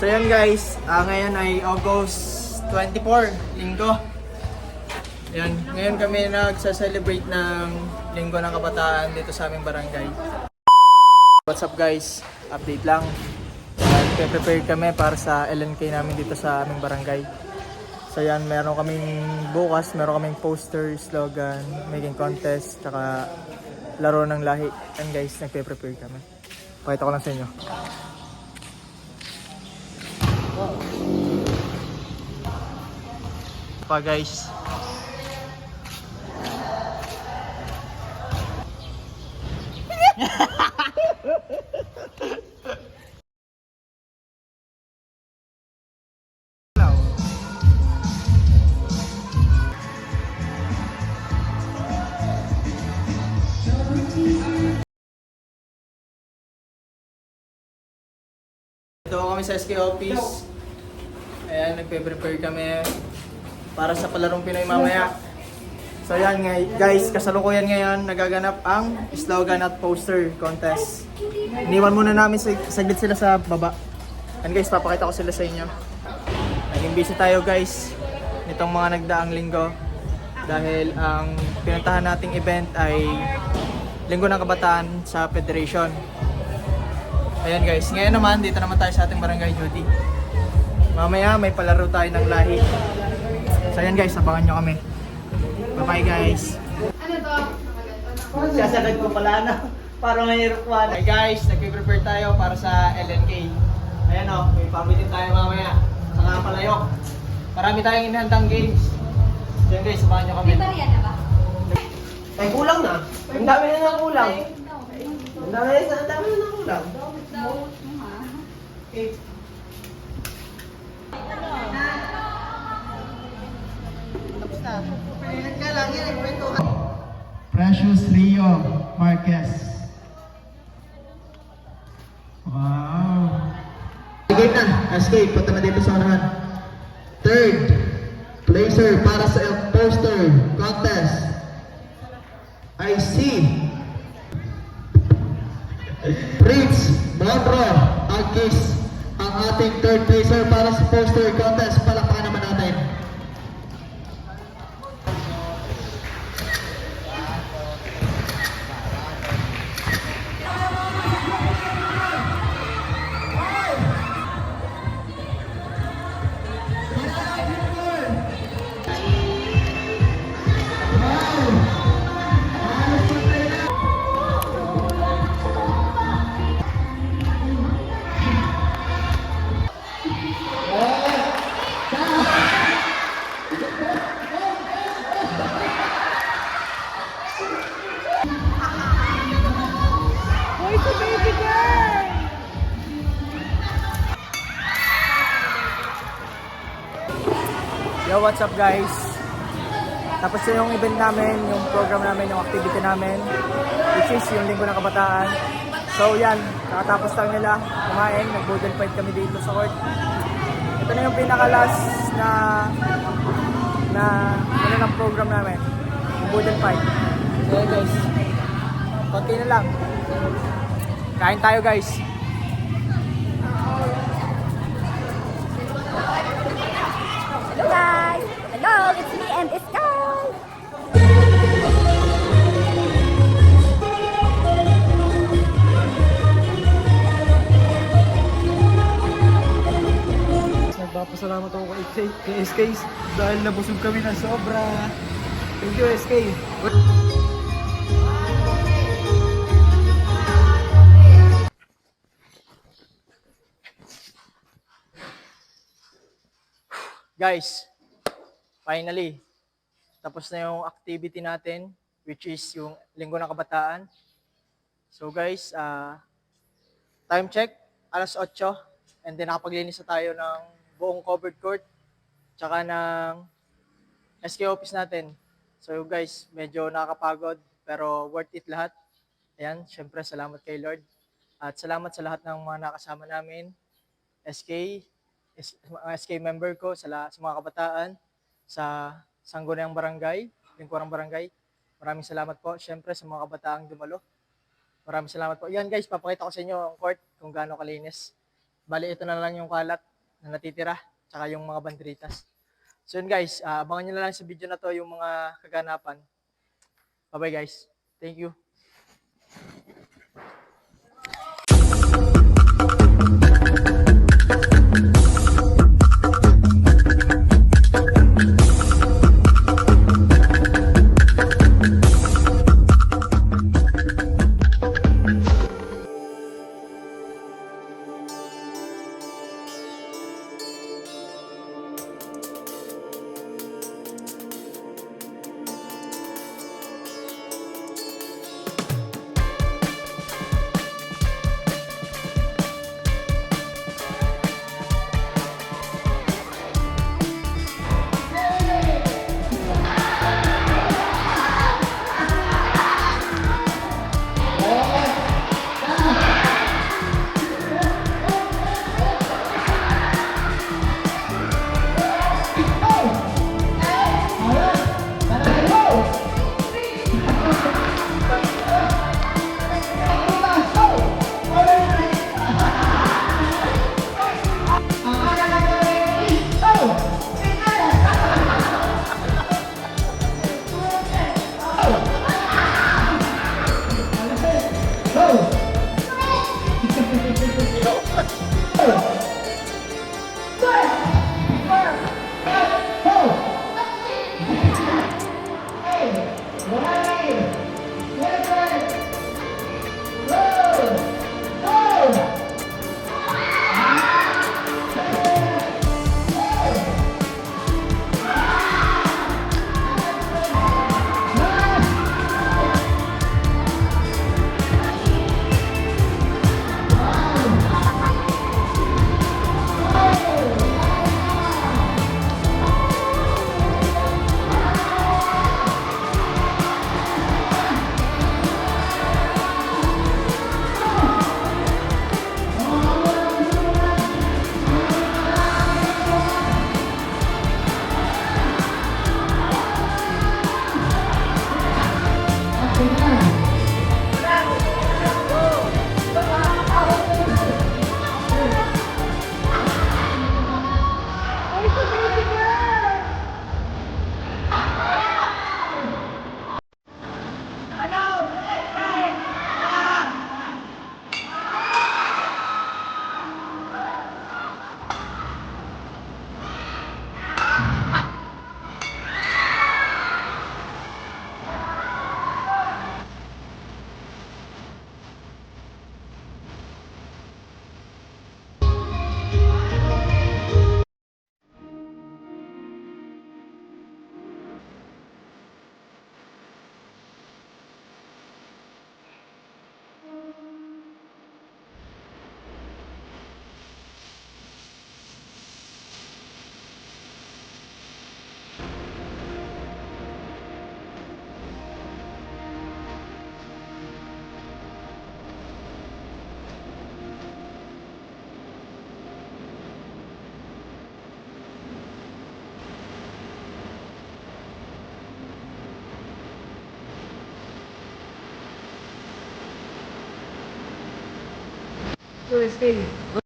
So yan guys, ngayon ay August 24, Linggo. Yan, ngayon kami nagsa-celebrate ng Linggo ng Kabataan dito sa aming barangay. What's up guys? Update lang. Prepare kami para sa LNK namin dito sa aming barangay. So yan, meron kaming bukas, meron kaming poster, slogan, making contest, tsaka laro ng lahi. Yan guys, nagpe-prepare kami. Pakita ko lang sa inyo. Pa guys. Ito kami sa SK office. Ayan, nagpe-prepare kami para sa palarong Pinoy mamaya. So ayan guys, kasalukuyan ngayon nagaganap ang slogan at poster contest. Iniwan muna namin saglit sila sa baba. And guys, papakita ko sila sa inyo. Naging busy tayo guys nitong mga nagdaang linggo dahil ang pinuntahan nating event ay Linggo ng Kabataan sa Federation. Ayan guys, ngayon naman dito naman tayo sa ating barangay duty. Mamaya may palaro tayo ng lahi. So ayan guys, abangan nyo kami. Bye bye guys. Ano to? Sasagad ko pala na. Parang mahirap ko. Hey guys, nagpe-prepare tayo para sa LNK. Ayan o, may pamitin tayo mamaya. Saka palayok. Marami tayong inahandang games. So ayan guys, abangan nyo kami. May bariya na ba? Ay kulang na. Ang dami na ng kulang. Ang dami na ng kulang. Okay. Precious Leo Marquez. Wow. Sige na, escape. Punta na dito sa unahan. Third placer para sa poster contest. I see Prince Monro Agis, ang ating third placer para sa poster contest. Palakpakan naman natin. Yo, what's up guys? Tapos na yung event namin, yung program namin, yung activity namin, which is yung Linggo ng Kabataan. So yan, nakatapos lang nila kumain, nag-boodle fight kami dito sa court. Ito na yung pinaka-last na ano ng program namin, yung boodle fight. So yan guys, konti na lang. Kain tayo guys. Hello guys! Hello! It's me and it's Sky! Nagpapasalamat ako kay SK dahil nabusog kami ng sobra. Thank you SK. Guys, finally, tapos na yung activity natin, which is yung Linggo ng Kabataan. So guys, time check, alas 8, and then nakapaglinis na tayo ng buong covered court, tsaka ng SK office natin. So guys, medyo nakakapagod, pero worth it lahat. Ayan, syempre salamat kay Lord. At salamat sa lahat ng mga nakasama namin, mga SK member ko, sa mga kabataan, sa Sangguniang Barangay, Lingkurang Barangay. Maraming salamat po. Syempre sa mga kabataang dumalo. Maraming salamat po. Yan guys, papakita ko sa inyo ang court kung gaano kalinis. Bali, ito na lang yung kalat. na natitira, tsaka yung mga banderitas. So yun guys, abangan nyo na lang sa video na to yung mga kaganapan. Bye-bye guys. Thank you. Go, stay.